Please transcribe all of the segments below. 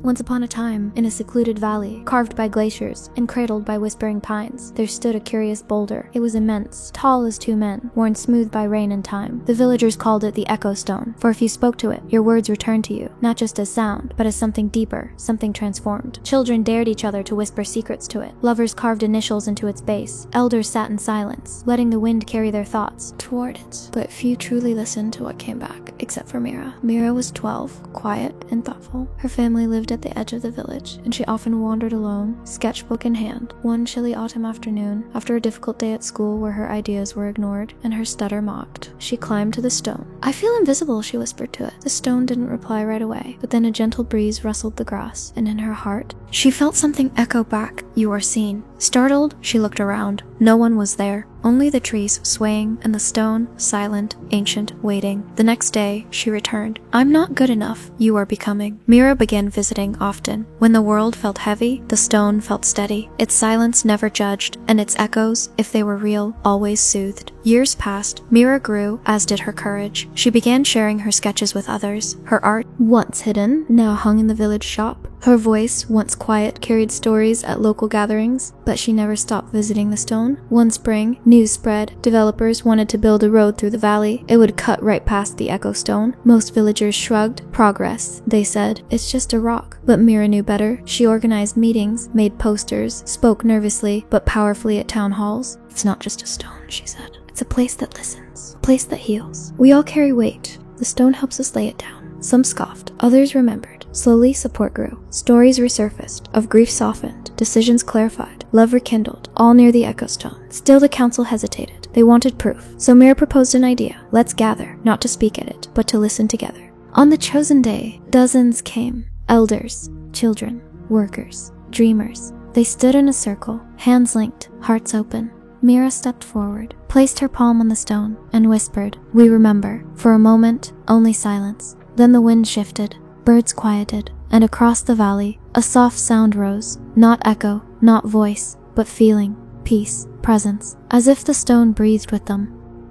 Once upon a time, in a secluded valley, carved by glaciers and cradled by whispering pines, there stood a curious boulder. It was immense, tall as two men, worn smooth by rain and time. The villagers called it the Echo Stone, for if you spoke to it, your words returned to you, not just as sound, but as something deeper, something transformed. Children dared each other to whisper secrets to it. Lovers carved initials into its base. Elders sat in silence, letting the wind carry their thoughts toward it. But few truly listened to what came back, except for Mira. Mira was 12, quiet and thoughtful. Her family lived at the edge of the village, and she often wandered alone, sketchbook in hand. One chilly autumn afternoon, after a difficult day at school where her ideas were ignored and her stutter mocked, she climbed to the stone. "I feel invisible," she whispered to it. The stone didn't reply right away, but then a gentle breeze rustled the grass, and in her heart, she felt something echo back, "You are seen." Startled, she looked around. No one was there. Only the trees swaying and the stone, silent, ancient, waiting. The next day, she returned. "I'm not good enough. You are becoming." Mira began visiting often. When the world felt heavy, the stone felt steady. Its silence never judged, and its echoes, if they were real, always soothed. Years passed. Mira grew, as did her courage. She began sharing her sketches with others. Her art, once hidden, now hung in the village shop. Her voice, once quiet, carried stories at local gatherings, but she never stopped visiting the stone. One spring, news spread. Developers wanted to build a road through the valley. It would cut right past the Echo Stone. Most villagers shrugged. Progress, they said. It's just a rock. But Mira knew better. She organized meetings, made posters, spoke nervously but powerfully at town halls. "It's not just a stone," she said. "It's a place that listens, a place that heals. We all carry weight. The stone helps us lay it down." Some scoffed, others remembered. Slowly, support grew. Stories resurfaced, of grief softened, decisions clarified, love rekindled, all near the Echo Stone. Still the council hesitated. They wanted proof. So Mira proposed an idea. Let's gather, not to speak at it, but to listen together. On the chosen day, dozens came. Elders, children, workers, dreamers. They stood in a circle, hands linked, hearts open. Mira stepped forward, placed her palm on the stone, and whispered, "We remember." For a moment, only silence. Then the wind shifted, birds quieted, and across the valley, a soft sound rose. Not echo, not voice, but feeling, peace, presence, as if the stone breathed with them.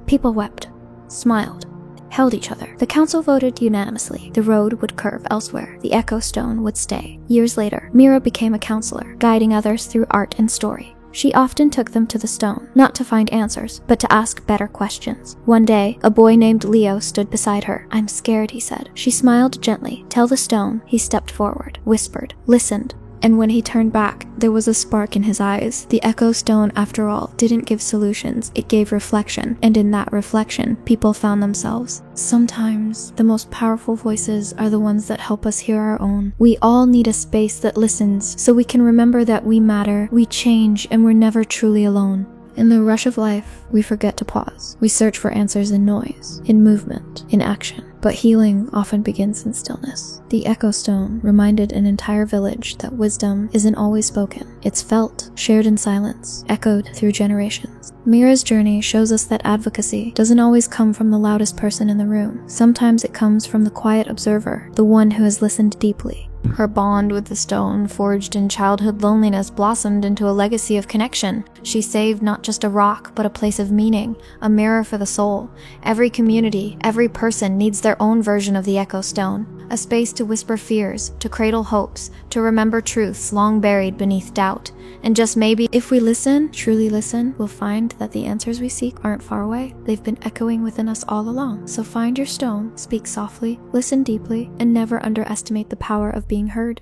People wept, smiled, held each other. The council voted unanimously. The road would curve elsewhere. The Echo Stone would stay. Years later, Mira became a counselor, guiding others through art and story. She often took them to the stone, not to find answers, but to ask better questions. One day, a boy named Leo stood beside her. "I'm scared," he said. She smiled gently. "Tell the stone." He stepped forward, whispered, listened. And when he turned back, there was a spark in his eyes. The Echo Stone, after all, didn't give solutions, it gave reflection, and in that reflection, people found themselves. Sometimes, the most powerful voices are the ones that help us hear our own. We all need a space that listens, so we can remember that we matter, we change, and we're never truly alone. In the rush of life, we forget to pause. We search for answers in noise, in movement, in action. But healing often begins in stillness. The Echo Stone reminded an entire village that wisdom isn't always spoken. It's felt, shared in silence, echoed through generations. Mira's journey shows us that advocacy doesn't always come from the loudest person in the room. Sometimes it comes from the quiet observer, the one who has listened deeply. Her bond with the stone, forged in childhood loneliness, blossomed into a legacy of connection. She saved not just a rock, but a place of meaning, a mirror for the soul. Every community, every person needs their own version of the Echo Stone, a space to whisper fears, to cradle hopes, to remember truths long buried beneath doubt. And just maybe, if we listen, truly listen, we'll find that the answers we seek aren't far away. They've been echoing within us all along. So find your stone, speak softly, listen deeply, and never underestimate the power of being heard.